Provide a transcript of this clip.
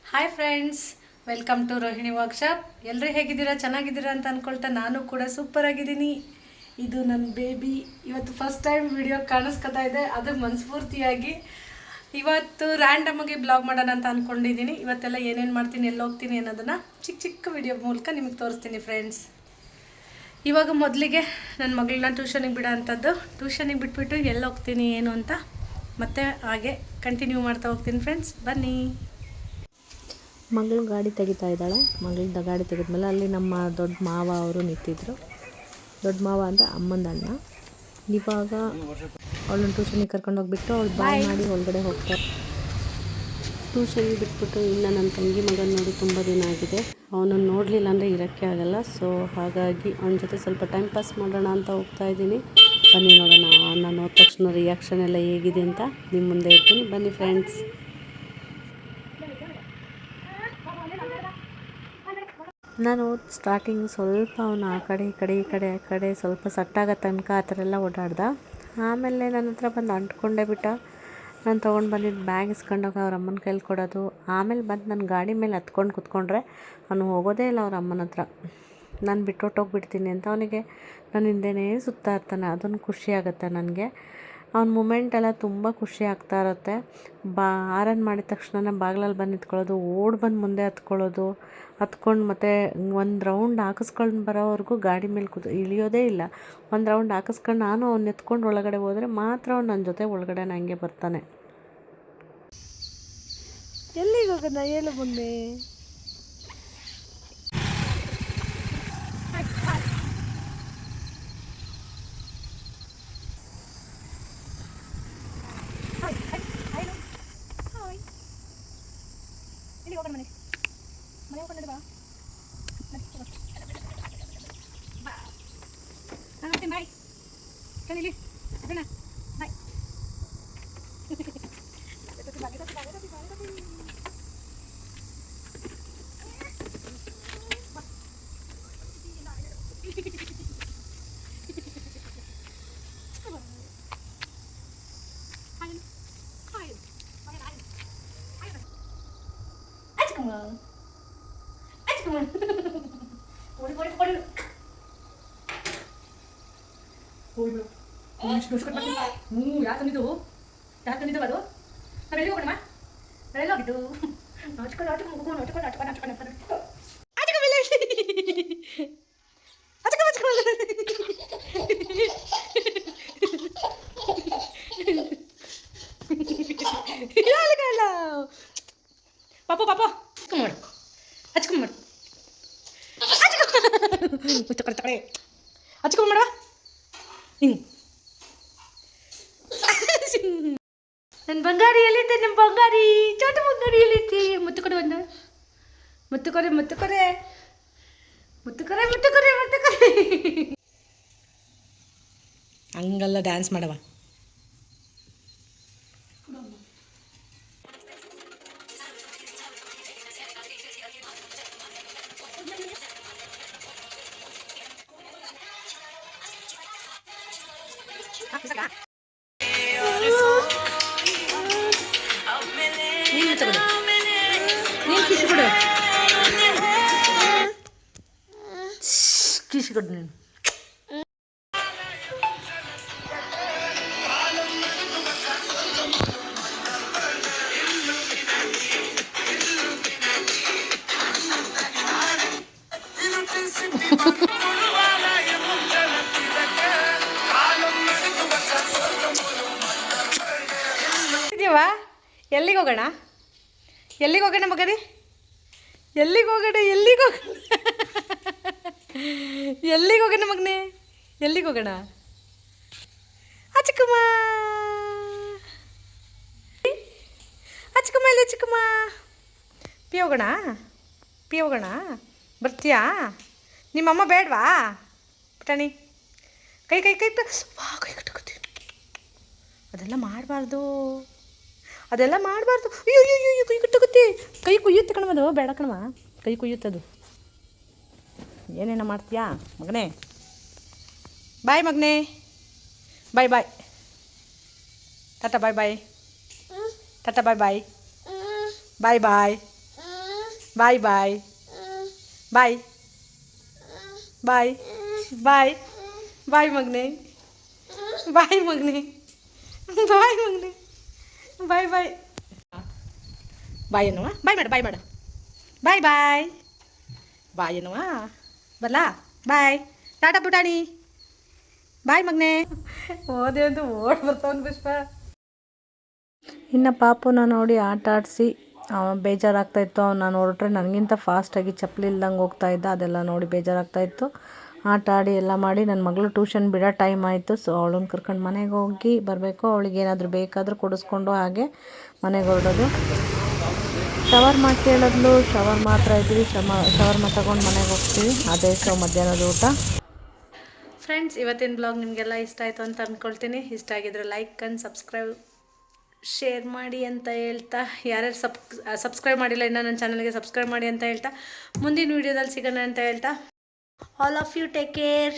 Hi friends, welcome to Rohini workshop. ಎಲ್ಲರೂ ಹೇಗಿದ್ದೀರಾ? ಚೆನ್ನಾಗಿದ್ದೀರಾ ಅಂತ ಅಂದ್ಕೊಳ್ತಾ ನಾನು ಕೂಡ ಸೂಪರ್ ಆಗಿದ್ದೀನಿ. ಇದು ನನ್ನ ಬೇಬಿ. ಇವತ್ತು ಫಸ್ಟ್ ಟೈಮ್ ವಿಡಿಯೋ ಕಾಣಿಸ್ಕೊತಾ ಇದೆ, ಅದು ಮನಸ್ಫೂರ್ತಿಯಾಗಿ. ಇವತ್ತು ರ್ಯಾಂಡಮಾಗಿ ಬ್ಲಾಗ್ ಮಾಡೋಣ ಅಂತ ಅಂದ್ಕೊಂಡಿದ್ದೀನಿ. ಇವತ್ತೆಲ್ಲ ಏನೇನು ಮಾಡ್ತೀನಿ, ಎಲ್ಲಿ ಹೋಗ್ತೀನಿ ಅನ್ನೋದನ್ನು ಚಿಕ್ಕ ಚಿಕ್ಕ ವಿಡಿಯೋ ಮೂಲಕ ನಿಮಗೆ ತೋರಿಸ್ತೀನಿ ಫ್ರೆಂಡ್ಸ್. ಇವಾಗ ಮೊದಲಿಗೆ ನನ್ನ ಮಗಳನ್ನ ಟ್ಯೂಷನಿಗೆ ಬಿಡೋ ಅಂಥದ್ದು. ಟ್ಯೂಷನಿಗೆ ಬಿಟ್ಬಿಟ್ಟು ಎಲ್ಲಿ ಹೋಗ್ತೀನಿ ಏನು ಅಂತ ಮತ್ತೆ ಹಾಗೆ ಕಂಟಿನ್ಯೂ ಮಾಡ್ತಾ ಹೋಗ್ತೀನಿ ಫ್ರೆಂಡ್ಸ್. ಬನ್ನಿ. ಮಗಳು ಗಾಡಿ ತೆಗಿತಾ ಇದ್ದಾಳೆ. ಮಗಳದ್ದು ಗಾಡಿ ತೆಗೆದ್ಮೇಲೆ ಅಲ್ಲಿ ನಮ್ಮ ದೊಡ್ಡ ಮಾವ ಅವರು ನಿಂತಿದ್ರು. ದೊಡ್ಡ ಮಾವ ಅಂದರೆ ಅಮ್ಮಂದ ಅಣ್ಣ. ಇವಾಗ ಅವಳನ್ನ ಟ್ಯೂಷನಿಗೆ ಕರ್ಕೊಂಡೋಗ್ಬಿಟ್ಟು ಅವಳು ಬಾಯ್ ಮಾಡಿ ಒಳಗಡೆ ಹೋಗ್ತಾರೆ. ಟ್ಯೂಷನ್ಗೆ ಬಿಟ್ಬಿಟ್ಟು ಇನ್ನು ನನ್ನ ತಂಗಿ ಮಗನ ನೋಡಿ ತುಂಬ ದಿನ ಆಗಿದೆ. ಅವನನ್ನು ನೋಡಲಿಲ್ಲ ಅಂದರೆ ಇರೋಕ್ಕೆ ಆಗಲ್ಲ. ಸೊ ಹಾಗಾಗಿ ಅವನ ಜೊತೆ ಸ್ವಲ್ಪ ಟೈಮ್ ಪಾಸ್ ಮಾಡೋಣ ಅಂತ ಹೋಗ್ತಾ ಇದ್ದೀನಿ. ಬನ್ನಿ ನೋಡೋಣ ನಾನು ಹೋದ ತಕ್ಷಣ ರಿಯಾಕ್ಷನ್ ಎಲ್ಲ ಹೇಗಿದೆ ಅಂತ ನಿಮ್ಮ ಮುಂದೆ ಇರ್ತೀನಿ. ಬನ್ನಿ ಫ್ರೆಂಡ್ಸ್. ನಾನು ಸ್ಟಾರ್ಟಿಂಗ್ ಸ್ವಲ್ಪ ಅವನು ಆ ಕಡೆ ಸ್ವಲ್ಪ ಸಟ್ಟಾಗೋ ತನಕ ಆ ಥರ ಎಲ್ಲ ಓಡಾಡ್ದ. ಆಮೇಲೆ ನನ್ನ ಹತ್ರ ಬಂದು ಅಂಟ್ಕೊಂಡೇ ಬಿಟ್ಟ. ನಾನು ತೊಗೊಂಡು ಬಂದಿದ್ದು ಬ್ಯಾಗ್ ಇಸ್ಕೊಂಡೋಗಿ ಅವ್ರ ಅಮ್ಮನ ಕೈಲಿ ಕೊಡೋದು. ಆಮೇಲೆ ಬಂದು ನನ್ನ ಗಾಡಿ ಮೇಲೆ ಹತ್ಕೊಂಡು ಕೂತ್ಕೊಂಡ್ರೆ ಅವನು ಹೋಗೋದೇ ಇಲ್ಲ ಅವ್ರ ಅಮ್ಮನ ಹತ್ರ. ನಾನು ಬಿಟ್ಟೊಟ್ಟೋಗ್ಬಿಡ್ತೀನಿ ಅಂತ ಅವನಿಗೆ ನನ್ನ ಹಿಂದೆನೇ ಸುತ್ತಾ ಇರ್ತಾನೆ. ಅದೊಂದು ಖುಷಿ ಆಗುತ್ತೆ ನನಗೆ. ಅವ್ನ ಮೂಮೆಂಟೆಲ್ಲ ತುಂಬ ಖುಷಿ ಆಗ್ತಾ ಇರುತ್ತೆ. ಆರನ್ ಮಾಡಿದ ತಕ್ಷಣ ಬಾಗಿಲಲ್ಲಿ ಬಂದು ನಿಂತ್ಕೊಳ್ಳೋದು, ಓಡಿ ಬಂದು ಮುಂದೆ ಹತ್ಕೊಂಡು ಮತ್ತೆ ಒಂದು ರೌಂಡ್ ಹಾಕಿಸ್ಕೊಂಡು ಬರೋವರೆಗೂ ಗಾಡಿ ಮೇಲೆ ಇಳಿಯೋದೇ ಇಲ್ಲ. ಒಂದು ರೌಂಡ್ ಹಾಕಿಸ್ಕೊಂಡು ನಾನು ಅವ್ನು ಎತ್ಕೊಂಡು ಒಳಗಡೆ ಹೋದರೆ ಮಾತ್ರ ಅವ್ನು ನನ್ನ ಜೊತೆ ಒಳಗಡೆ ನನಗೆ ಬರ್ತಾನೆ. ಎಲ್ಲಿಗೆ ಹೋಗೋಣ ಹೇಳು ಮೊನ್ನೆ? ಬಾಯ್ ಕಣಿಲಿ ಅದನ್ನ ಬಾಯ್. ಯಾಕೆ ತಂದಿದ್ದು ಅದು? ನಾವೆಲ್ಲಿ ಹೋಗೋಣ? ನಾವೆಲ್ಲ ಹೋಗಿದ್ದು ಪಾಪು ಪಾಪು ಹಚ್ಕೊಂಬಾಡು ಹಚ್ಕೊಂಬಾಡು ಹಚ್ಕೊಂಬಾಡುವ ಹಿಂಗೆ. ನನ್ನ ಬಂಗಾರಿ ಎಲ್ಲಿದ್ದೆ? ನಮ್ಮ ಬಂಗಾರಿ, ಚೋಟ ಬಂಗಾರಿ ಎಲ್ಲಿದ್ದೆ? ಮುತ್ತು ಕೊಡು, ಒಂದು ಮುತ್ತು ಕೊರೆ, ಮುತ್ತು ಕೊರೆ, ಮುತ್ತು ಕೊರೆ, ಮುತ್ತು ಕೊರೆ, ಮುತ್ತು ಕೊರೆ. ಹಂಗಲ್ಲ ಡ್ಯಾನ್ಸ್ ಮಾಡವ. ನೀನು ತಗೊಡು, ನೀನು ಕಿಶು ಕೊಡು, ಕಿಶು ಕೊಡು ನೀನು. ಇದೀವಾ? ಎಲ್ಲಿಗೆ ಹೋಗೋಣ? ಎಲ್ಲಿಗೆ ಹೋಗೋಣ ಮಗರಿ? ಎಲ್ಲಿಗೆ ಹೋಗೋಣ? ಎಲ್ಲಿಗೆ ಹೋಗೋಣ? ಎಲ್ಲಿಗೆ ಹೋಗೋಣ ಮಗನೇ? ಎಲ್ಲಿಗೆ ಹೋಗೋಣ? ಅಚ್ಚಕಮ್ಮ ಅಚ್ಚಕಮ್ಮ, ಇಲ್ಲ ಚಿಕ್ಕಮ್ಮ. ಪಿ ಹೋಗೋಣ? ಪಿ ಹೋಗೋಣ? ಬರ್ತೀಯಾ? ನಿಮ್ಮಮ್ಮ ಬೇಡವಾ ಪುಟಾಣಿ? ಕೈ ಕೈ ಕೈ ವಾ, ಕೈ ಕಟ್ಟಕತ್ತೀನಿ. ಅದೆಲ್ಲ ಮಾಡಬಾರ್ದು, ಅದೆಲ್ಲ ಮಾಡಬಾರ್ದು. ಅಯ್ಯೋ ಅಯ್ಯೋ ಅಯ್ಯೋ, ಕೈ ಕಟ್ಟಕತ್ತಿ. ಕೈ ಕುಯ್ಯುತ್ತೆ ಕಣಮದು, ಬೇಡ ಕಣವ, ಕೈ ಕುಯ್ಯುತ್ತದು. ಏನೇನೋ ಮಾಡ್ತೀಯಾ ಮಗನೇ? ಬಾಯ್ ಮಗನೇ, ಬಾಯ್ ಬಾಯ್, ಟಾಟಾ ಬಾಯ್ ಬಾಯ್, ಟಾಟಾ ಬಾಯ್ ಬಾಯ್, ಬಾಯ್ ಬಾಯ್, ಬಾಯ್ ಬಾಯ್ ಬಾಯ್ ಬಾಯ್ ಬಾಯ್ ಬಾಯ್ ಮಗನೆ ಬಾಯ್ ಮಗನೆ ಬಾಯ್ ಮಗನೆ ಬಾಯ್ ಬಾಯ್ ಬಾಯ್ ಅನ್ನುವ ಬಾಯ್ ಮಾಡು ಬಾಯ್ ಮಾಡು ಬಾಯ್ ಬಾಯ್ ಬಾಯ್ ಅನ್ನುವ ಬರಲಾ ಬಾಯ್ ಟಾಟಾ ಪುಟಾಣಿ ಬಾಯ್ ಮಗನೆ ಓದೆ ಅಂತ ಓಡ್ ಬರ್ತಾವನ್ ಪುಷ್ಪ. ಇನ್ನು ಪಾಪುನ ನೋಡಿ ಆಟ ಆಡಿಸಿ ಬೇಜಾರಾಗ್ತಾಯಿತ್ತು. ನಾನು ಹೊರಟ್ರೆ ನನಗಿಂತ ಫಾಸ್ಟಾಗಿ ಚಪ್ಪಲಿ ಇಲ್ದಂಗೆ ಹೋಗ್ತಾಯಿದ್ದ. ಅದೆಲ್ಲ ನೋಡಿ ಬೇಜಾರಾಗ್ತಾಯಿತ್ತು. ಆಟ ಆಡಿ ಎಲ್ಲ ಮಾಡಿ ನನ್ನ ಮಗಳು ಟ್ಯೂಷನ್ ಬಿಡೋ ಟೈಮ್ ಆಯಿತು. ಸೊ ಅವಳನ್ನ ಕರ್ಕೊಂಡು ಮನೆಗೆ ಹೋಗಿ ಬರಬೇಕು. ಅವಳಿಗೆ ಏನಾದರೂ ಬೇಕಾದರೂ ಕೊಡಿಸ್ಕೊಂಡು ಹಾಗೆ ಮನೆಗೆ ಹೊರಡೋದು. ಶವರ್ಮ ಕೇಳಿದ್ಲು, ಶವರ್ ಮಾತ್ರ ಇದ್ವಿ. ಶವರ್ಮ ತಗೊಂಡು ಮನೆಗೆ ಹೋಗ್ತೀವಿ. ಅದೇ ಸೊ ಮಧ್ಯಾಹ್ನದ ಊಟ. ಫ್ರೆಂಡ್ಸ್, ಇವತ್ತಿನ ಬ್ಲಾಗ್ ನಿಮಗೆಲ್ಲ ಇಷ್ಟ ಆಯಿತು ಅಂತ ಅಂದ್ಕೊಳ್ತೀನಿ. ಇಷ್ಟ ಆಗಿದ್ರೆ ಲೈಕ್ ಆ್ಯಂಡ್ ಸಬ್ಸ್ಕ್ರೈಬ್ ಶೇರ್ ಮಾಡಿ ಅಂತ ಹೇಳ್ತಾ, ಯಾರ್ಯಾರು ಸಬ್ಸ್ಕ್ರೈಬ್ ಮಾಡಿಲ್ಲ ಇನ್ನೂ ನನ್ನ ಚಾನಲ್ಗೆ ಸಬ್ಸ್ಕ್ರೈಬ್ ಮಾಡಿ ಅಂತ ಹೇಳ್ತಾ, ಮುಂದಿನ ವೀಡಿಯೋದಲ್ಲಿ ಸಿಗೋಣ ಅಂತ ಹೇಳ್ತಾ, all of you take care.